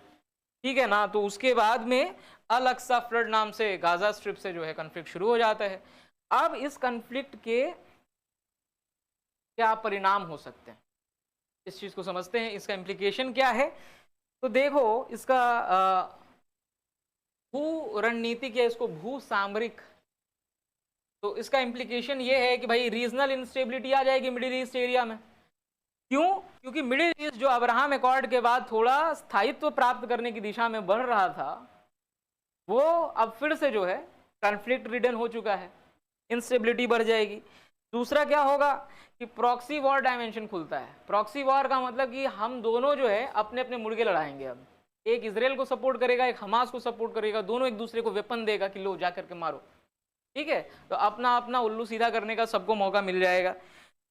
ठीक है ना। तो उसके बाद में अलक्सा फ्लड नाम से गाजा स्ट्रिप से जो है कन्फ्लिक्ट शुरू हो जाता है। अब इस कन्फ्लिक्ट के क्या परिणाम हो सकते हैं, इस चीज को समझते हैं, इसका इम्प्लीकेशन क्या है। तो देखो इसका भू रणनीतिक या इसको भू सामरिक, तो इसका इम्प्लीकेशन ये है कि भाई रीजनल इंस्टेबिलिटी आ जाएगी मिडिल ईस्ट एरिया में। क्यों? क्योंकि मिडिल ईस्ट जो अब्राहम एकॉर्ड के बाद थोड़ा स्थायित्व प्राप्त करने की दिशा में बढ़ रहा था, वो अब फिर से जो है कॉन्फ्लिक्ट रिडन हो चुका है, इंस्टेबिलिटी बढ़ जाएगी। दूसरा क्या होगा कि प्रॉक्सी वॉर डायमेंशन खुलता है। प्रॉक्सी वॉर का मतलब कि हम दोनों जो है अपने अपने मुर्गे लड़ाएंगे। अब एक इजराइल को सपोर्ट करेगा, एक हमास को सपोर्ट करेगा, दोनों एक दूसरे को वेपन देगा कि लो जा करके मारो, ठीक है। तो अपना अपना उल्लू सीधा करने का सबको मौका मिल जाएगा।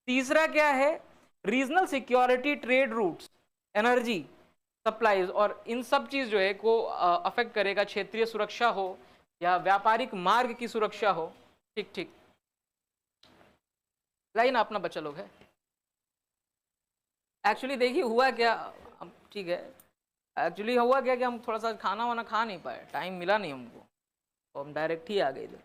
तीसरा क्या है, regional security, trade routes, energy supplies और इन सब चीज जो है को अफेक्ट करेगा। क्षेत्रीय सुरक्षा हो या व्यापारिक मार्ग की सुरक्षा हो, ठीक ठीक। लाइन अपना बच्चा लोग है। एक्चुअली देखिए हुआ क्या, ठीक है, एक्चुअली हुआ क्या कि हम थोड़ा सा खाना वाना खा नहीं पाए, टाइम मिला नहीं हमको, तो हम डायरेक्ट ही आ गए इधर।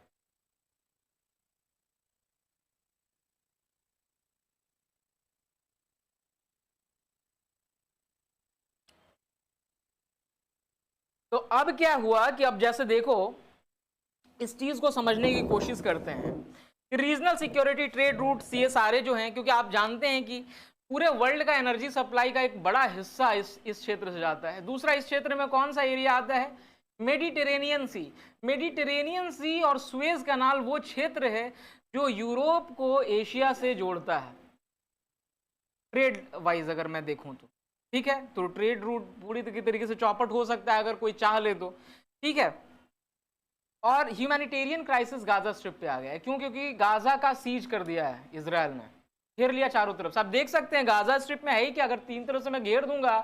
तो अब क्या हुआ कि अब जैसे देखो इस चीज को समझने की कोशिश करते हैं कि रीजनल सिक्योरिटी, ट्रेड रूट्स, ये सारे जो हैं, क्योंकि आप जानते हैं कि पूरे वर्ल्ड का एनर्जी सप्लाई का एक बड़ा हिस्सा इस क्षेत्र से जाता है। दूसरा, इस क्षेत्र में कौन सा एरिया आता है, मेडिटेरेनियन सी। मेडिटेरेनियन सी और सुएज कैनाल वो क्षेत्र है जो यूरोप को एशिया से जोड़ता है ट्रेड वाइज अगर मैं देखूं तो, ठीक है। तो ट्रेड रूट पूरी तरीके से चौपट हो सकता है अगर कोई चाह ले तो, ठीक है। और ह्यूमैनिटेरियन क्राइसिस गाजा स्ट्रिप पे आ गया है। क्यों? क्योंकि गाजा का सीज कर दिया है इसराइल ने, घेर लिया चारों तरफ से। आप देख सकते हैं गाजा स्ट्रिप में है ही कि अगर तीन तरफ से मैं घेर दूंगा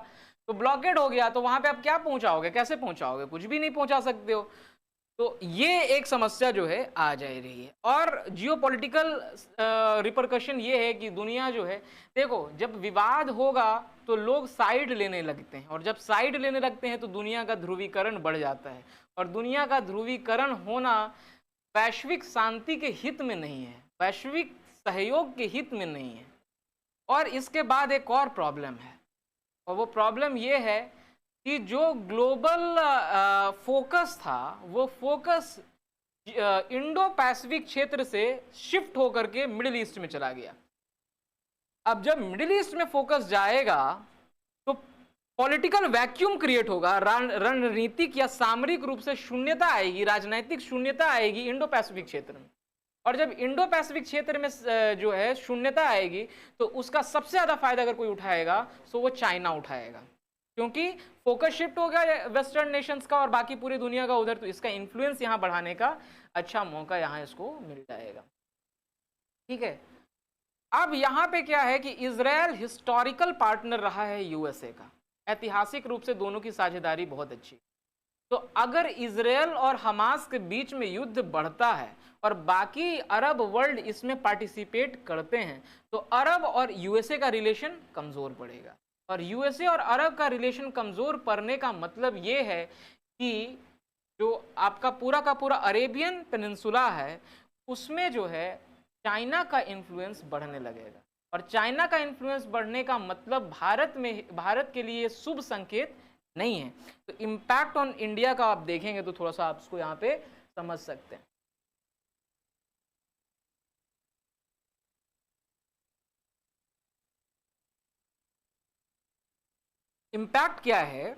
तो ब्लॉकेड हो गया, तो वहां पे आप क्या पहुंचाओगे, कैसे पहुंचाओगे, कुछ भी नहीं पहुंचा सकते हो। तो ये एक समस्या जो है आ जा रही है। और जियोपॉलिटिकल रिपरकशन ये है कि दुनिया जो है, देखो जब विवाद होगा तो लोग साइड लेने लगते हैं, और जब साइड लेने लगते हैं तो दुनिया का ध्रुवीकरण बढ़ जाता है, और दुनिया का ध्रुवीकरण होना वैश्विक शांति के हित में नहीं है, वैश्विक सहयोग के हित में नहीं है। और इसके बाद एक और प्रॉब्लम है, और वो प्रॉब्लम ये है कि जो ग्लोबल फोकस था, वो फोकस इंडो पैसिफिक क्षेत्र से शिफ्ट होकर के मिडिल ईस्ट में चला गया। अब जब मिडिल ईस्ट में फोकस जाएगा तो पॉलिटिकल वैक्यूम क्रिएट होगा, रणनीतिक या सामरिक रूप से शून्यता आएगी, राजनीतिक शून्यता आएगी इंडो पैसिफिक क्षेत्र में। और जब इंडो पैसिफिक क्षेत्र में जो है शून्यता आएगी तो उसका सबसे ज्यादा फायदा अगर कोई उठाएगा तो वो चाइना उठाएगा, क्योंकि फोकस शिफ्ट हो गया वेस्टर्न नेशंस का और बाकी पूरी दुनिया का उधर, तो इसका इन्फ्लुएंस यहाँ बढ़ाने का अच्छा मौका यहाँ इसको मिल जाएगा, ठीक है। अब यहाँ पे क्या है कि इजराइल हिस्टोरिकल पार्टनर रहा है यूएसए का, ऐतिहासिक रूप से दोनों की साझेदारी बहुत अच्छी। तो अगर इजराइल और हमास के बीच में युद्ध बढ़ता है और बाकी अरब वर्ल्ड इसमें पार्टिसिपेट करते हैं तो अरब और यूएसए का रिलेशन कमजोर पड़ेगा। और यूएसए और अरब का रिलेशन कमजोर पड़ने का मतलब ये है कि जो आपका पूरा अरेबियन पेनिनसुला है उसमें जो है चाइना का इन्फ्लुएंस बढ़ने लगेगा, और चाइना का इन्फ्लुएंस बढ़ने का मतलब भारत के लिए शुभ संकेत नहीं है। तो इम्पैक्ट ऑन इंडिया का आप देखेंगे तो थोड़ा सा आप इसको यहाँ पे समझ सकते हैं। इम्पैक्ट क्या है,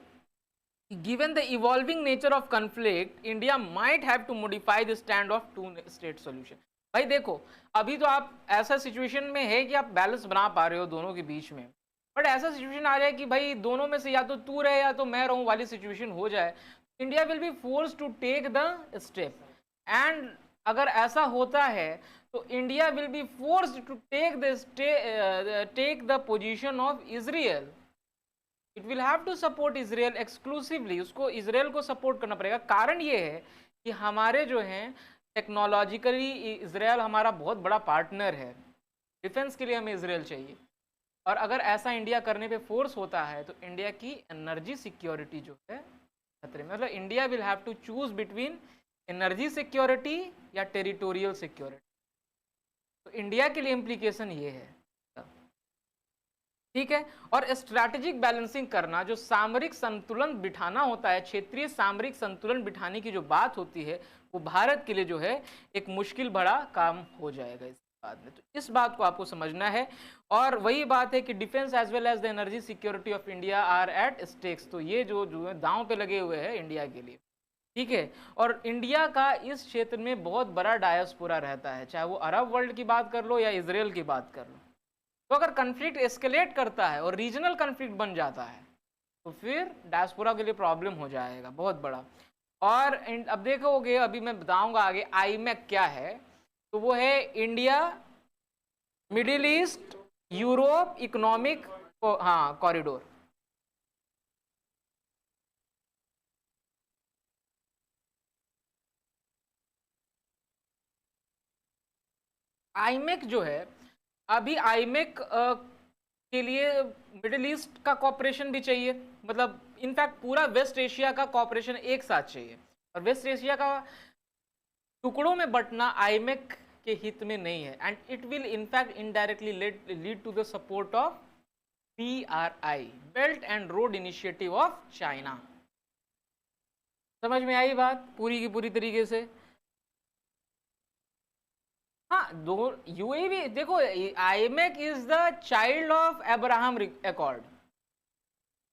given the evolving nature of conflict, India might have to modify the stand of two-state solution. भाई देखो, अभी तो आप ऐसा सिचुएशन में है कि आप बैलेंस बना पा रहे हो दोनों के बीच में, बट ऐसा सिचुएशन आ रहा है कि भाई दोनों में से या तो तू रहे या तो मैं रहूं वाली सिचुएशन हो जाए, India will be force to take the step. And अगर ऐसा होता है तो India will be force to take the position of Israel. It will have to support Israel exclusively, उसको इजराइल को सपोर्ट करना पड़ेगा। कारण ये है कि हमारे जो हैं टेक्नोलॉजिकली इजराइल हमारा बहुत बड़ा पार्टनर है, डिफेंस के लिए हमें इजराइल चाहिए। और अगर ऐसा इंडिया करने पे फोर्स होता है तो इंडिया की एनर्जी सिक्योरिटी जो है खतरे में, मतलब India will have to choose between energy security या टेरिटोरियल सिक्योरिटी। तो इंडिया के लिए इम्प्लीकेशन ये है, ठीक है। और स्ट्रैटेजिक बैलेंसिंग करना, जो सामरिक संतुलन बिठाना होता है, क्षेत्रीय सामरिक संतुलन बिठाने की जो बात होती है, वो भारत के लिए जो है एक मुश्किल भरा काम हो जाएगा इस बाद में। तो इस बात को आपको समझना है। और वही बात है कि defence as well as the energy security of India are at stakes. तो ये जो दांव पे लगे हुए हैं इंडिया के लिए, ठीक है। और इंडिया का इस क्षेत्र में बहुत बड़ा डायस्पोरा रहता है, चाहे वो अरब वर्ल्ड की बात कर लो या इजराइल की बात कर लो। तो अगर कन्फ्लिक्ट एस्केलेट करता है और रीजनल कन्फ्लिक्ट बन जाता है तो फिर डायस्पोरा के लिए प्रॉब्लम हो जाएगा बहुत बड़ा। और अब देखोगे, अभी मैं बताऊंगा आगे आईमेक क्या है, तो वो है India middle east Europe economic corridor. IMEC जो है, अभी आईमेक के लिए मिडिल ईस्ट का कॉपरेशन भी चाहिए, मतलब इनफैक्ट पूरा वेस्ट एशिया का कॉपरेशन एक साथ चाहिए। और वेस्ट एशिया का टुकड़ों में बंटना आईमेक के हित में नहीं है, and it will in fact indirectly lead to the support of BRI, belt and road initiative of China. समझ में आई बात पूरी की पूरी तरीके से? हाँ, दो यूएई भी देखो, IMEC is the child of Abraham accord.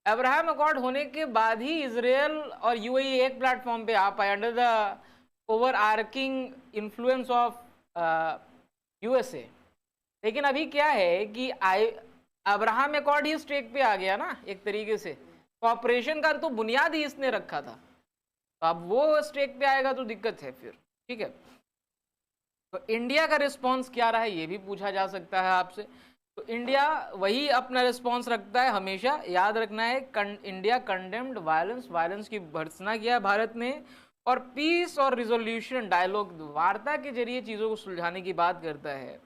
Abraham accord होने के बाद ही इजराइल और यूएई एक प्लेटफॉर्म पे आ पाए under the overarching influence of USA. लेकिन अभी क्या है कि अब्राहम अकॉर्ड ही स्टेक पे आ गया ना, एक तरीके से कॉपरेशन का तो बुनियाद ही इसने रखा था। तो अब वो स्टेक पे आएगा तो दिक्कत है फिर, ठीक है। तो इंडिया का रिस्पांस क्या रहा है ये भी पूछा जा सकता है आपसे। तो इंडिया वही अपना रिस्पांस रखता है हमेशा, याद रखना है। इंडिया कंडेम्ड वायलेंस की भर्त्सना किया भारत ने, और पीस और रिजोल्यूशन डायलॉग, वार्ता के जरिए चीज़ों को सुलझाने की बात करता है।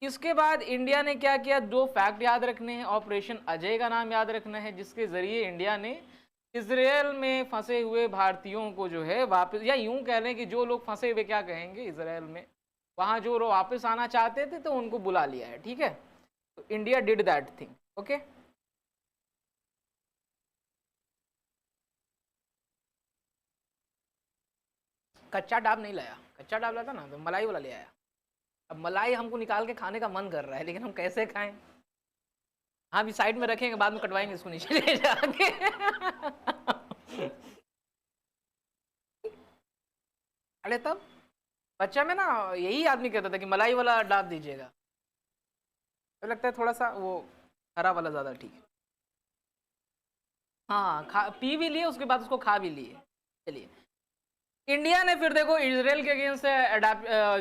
इसके बाद इंडिया ने क्या किया, दो फैक्ट याद रखने हैं। ऑपरेशन अजय का नाम याद रखना है, जिसके जरिए इंडिया ने इजराइल में फंसे हुए भारतीयों को जो है वापस, या यूं कह लें कि जो लोग फंसे हुए, क्या कहेंगे, इजराइल में, वहाँ जो लोग वापस आना चाहते थे तो उनको बुला लिया है, ठीक है। तो India did that thing, okay. कच्चा डाब नहीं लाया, कच्चा डाब लाता ना तो मलाई वाला ले आया। अब मलाई हमको निकाल के खाने का मन कर रहा है, लेकिन हम कैसे खाएं? हाँ, भी साइड में रखेंगे, बाद में कटवाएंगे इसको नीचे ले जाके। अरे तब बच्चा में ना यही आदमी कहता था कि मलाई वाला डाब दीजिएगा, तो लगता है थोड़ा सा वो हरा वाला ज़्यादा ठीक है। हाँ, पी भी लिए, उसके बाद उसको खा भी लिए। चलिए, इंडिया ने फिर देखो इजराइल के अगेंस्ट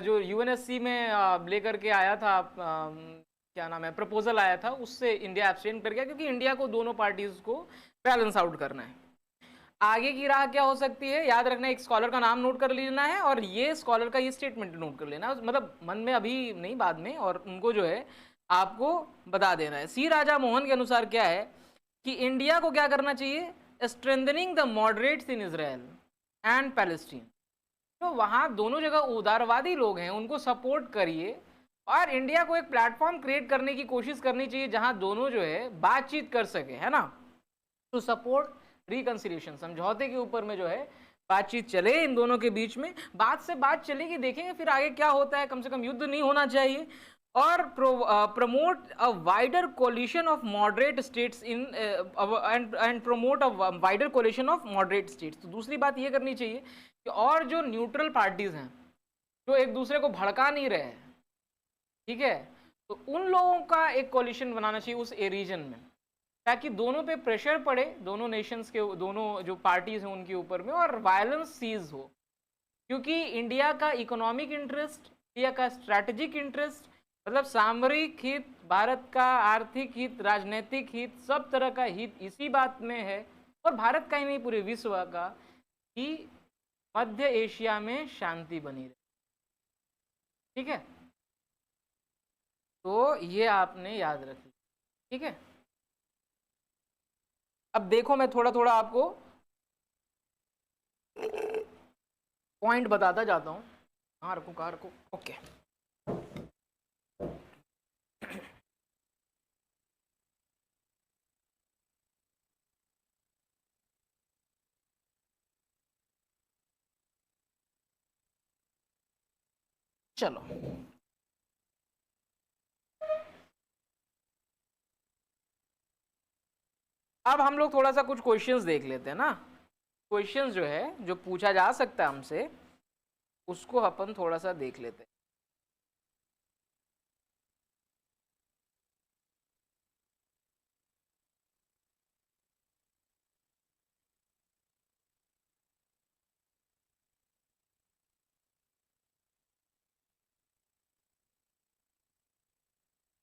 जो यूएनएससी में लेकर के आया था, क्या नाम है, प्रपोजल आया था, उससे इंडिया एब्सटेन कर गया, क्योंकि इंडिया को दोनों पार्टीज को बैलेंस आउट करना है। आगे की राह क्या हो सकती है, याद रखना, एक स्कॉलर का नाम नोट कर लेना है, और ये स्कॉलर का ये स्टेटमेंट नोट कर लेना, मतलब मन में अभी नहीं, बाद में, और उनको जो है आपको बता देना है। सी राजा मोहन के अनुसार क्या है कि इंडिया को क्या करना चाहिए, strengthening the moderates in Israel and Palestine. तो वहाँ दोनों जगह उदारवादी लोग हैं, उनको सपोर्ट करिए, और इंडिया को एक प्लेटफॉर्म क्रिएट करने की कोशिश करनी चाहिए जहाँ दोनों जो है बातचीत कर सके, है ना, टू सपोर्ट रिकंसिलिएशन, समझौते के ऊपर में जो है बातचीत चले इन दोनों के बीच में। बात से बात चलेगी, देखेंगे फिर आगे क्या होता है। कम से कम युद्ध नहीं होना चाहिए, और promote a wider coalition of moderate states in and promote a wider coalition of moderate states। तो दूसरी बात ये करनी चाहिए कि और जो न्यूट्रल पार्टीज हैं जो एक दूसरे को भड़का नहीं रहे हैं, ठीक है, तो उन लोगों का एक कोलिशन बनाना चाहिए उस रीजन में, ताकि दोनों पे प्रेशर पड़े, दोनों नेशंस के, दोनों जो पार्टीज हैं उनके ऊपर में, और वायलेंस सीज हो। क्योंकि इंडिया का इकोनॉमिक इंटरेस्ट, इंडिया का स्ट्रैटेजिक इंटरेस्ट, मतलब सामरिक हित, भारत का आर्थिक हित, राजनीतिक हित, सब तरह का हित इसी बात में है, और भारत का ही नहीं पूरे विश्व का, कि मध्य एशिया में शांति बनी रहे। ठीक है, तो ये आपने याद रखी। ठीक है, अब देखो मैं थोड़ा थोड़ा आपको पॉइंट बताता जाता हूँ। कहाँ रखूँ कहाँ रखूँ, ओके। चलो अब हम लोग थोड़ा सा कुछ क्वेश्चंस देख लेते हैं ना। क्वेश्चंस जो है जो पूछा जा सकता है हमसे, उसको अपन थोड़ा सा देख लेते हैं।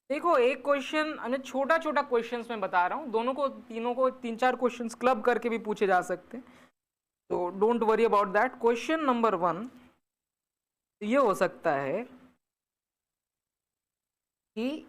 देखो एक क्वेश्चन, छोटा छोटा क्वेश्चंस मैं बता रहा हूँ, दोनों को, तीनों को, तीन चार क्वेश्चंस क्लब करके भी पूछे जा सकते हैं, तो don't worry about that. Question number 1 ये हो सकता है कि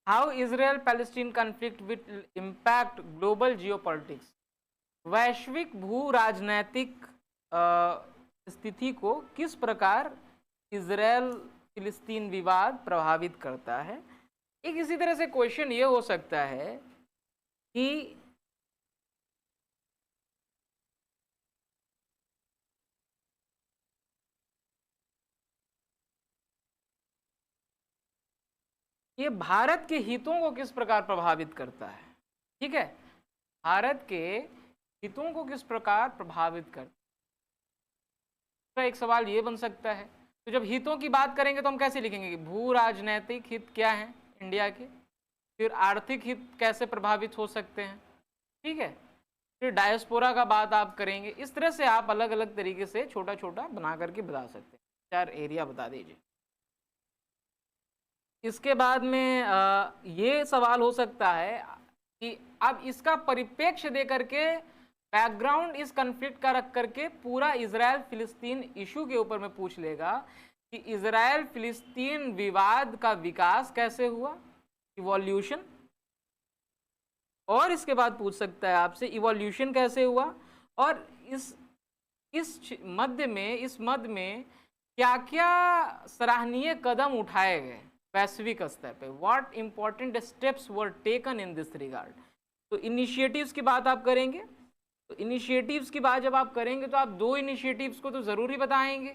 how Israel Palestine conflict will impact global geopolitics. वैश्विक भू राजनैतिक स्थिति को किस प्रकार इजराइल फिलिस्तीन विवाद प्रभावित करता है। एक इसी तरह से क्वेश्चन ये हो सकता है कि ये भारत के हितों को किस प्रकार प्रभावित करता है। ठीक है, भारत के हितों को किस प्रकार प्रभावित करता है, एक सवाल ये बन सकता है। तो जब हितों की बात करेंगे तो हम कैसे लिखेंगे कि भू राजनैतिक हित क्या हैं इंडिया के, फिर आर्थिक हित कैसे प्रभावित हो सकते हैं, ठीक है, फिर डायस्पोरा का बात आप करेंगे। इस तरह से आप अलग अलग तरीके से छोटा छोटा बना करके बता सकते हैं। 4 एरिया बता दीजिए। इसके बाद में ये सवाल हो सकता है कि अब इसका परिप्रेक्ष्य दे करके, बैकग्राउंड इस कन्फ्लिक्ट का रख करके पूरा इजराइल फिलिस्तीन इशू के ऊपर में पूछ लेगा कि इजराइल फिलिस्तीन विवाद का विकास कैसे हुआ, इवोल्यूशन। और इसके बाद पूछ सकता है आपसे इवोल्यूशन कैसे हुआ, और इस मध्य में क्या क्या सराहनीय कदम उठाए गए वैश्विक स्तर पे, what important steps were taken in this regard. तो इनिशिएटिव्स की बात आप करेंगे, तो इनिशिएटिव्स की बात जब आप करेंगे तो आप 2 इनिशिएटिव्स को तो ज़रूरी बताएंगे।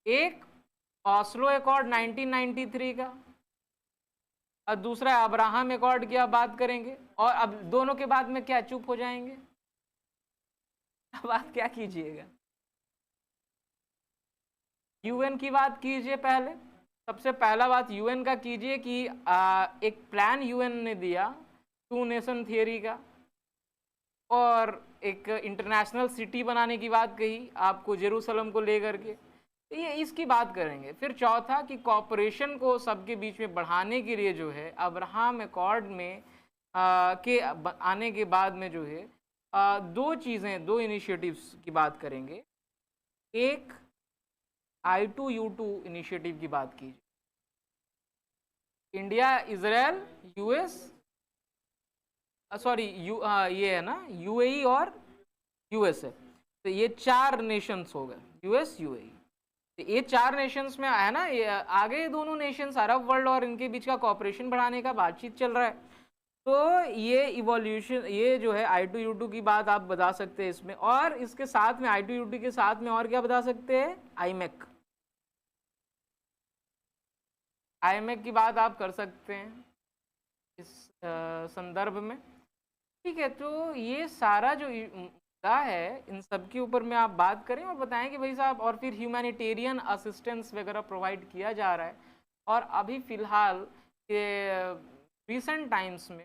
एक ऑस्लो अकॉर्ड 1993 का, और दूसरा अब्राहम अकॉर्ड की आप बात करेंगे, और अब दोनों के बाद में क्या चुप हो जाएंगे, अब आप क्या कीजिएगा, यूएन की बात कीजिए। पहले सबसे पहला बात यूएन का कीजिए कि एक प्लान यूएन ने दिया 2 नेशन थियरी का, और एक इंटरनेशनल सिटी बनाने की बात कही आपको जेरूसलम को लेकर के, ये इसकी बात करेंगे। फिर चौथा कि कॉपरेशन को सबके बीच में बढ़ाने के लिए जो है अब्राहम अकॉर्ड में के आने के बाद में जो है 2 चीज़ें, 2 इनिशिएटिव्स की बात करेंगे। एक I2U2 इनिशिएटिव की बात कीजिए, इंडिया, इजराइल, यूएस, सॉरी ये है ना यूएई और यूएसए। तो ये 4 नेशंस हो गए, यूएस, यूएई। तो ये 4 नेशंस में है ना, ये आगे दोनों नेशंस अरब वर्ल्ड और इनके बीच का कॉपरेशन बढ़ाने का बातचीत चल रहा है। तो ये इवोल्यूशन, ये जो है I2U2 की बात आप बता सकते हैं इसमें, और इसके साथ में I2U2 के साथ में और क्या बता सकते हैं, आईमेक, आईमेक की बात आप कर सकते हैं इस संदर्भ में। ठीक है, तो ये सारा जो मुद्दा है इन सब के ऊपर में आप बात करें और बताएं कि भाई साहब, और फिर ह्यूमैनिटेरियन असिस्टेंस वगैरह प्रोवाइड किया जा रहा है। और अभी फ़िलहाल ये रिसेंट टाइम्स में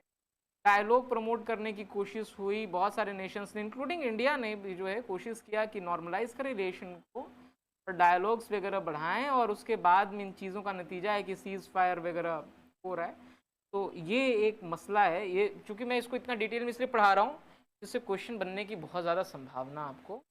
डायलॉग प्रमोट करने की कोशिश हुई, बहुत सारे नेशंस ने इंक्लूडिंग इंडिया ने भी जो है कोशिश किया कि नॉर्मलाइज करें रिलेशन को और डायलॉग्स वगैरह बढ़ाएं, और उसके बाद में इन चीज़ों का नतीजा है कि सीज़ फायर वगैरह हो रहा है। तो ये एक मसला है। ये चूँकि मैं इसको इतना डिटेल में इसलिए पढ़ा रहा हूँ जिससे क्वेश्चन बनने की बहुत ज़्यादा संभावना आपको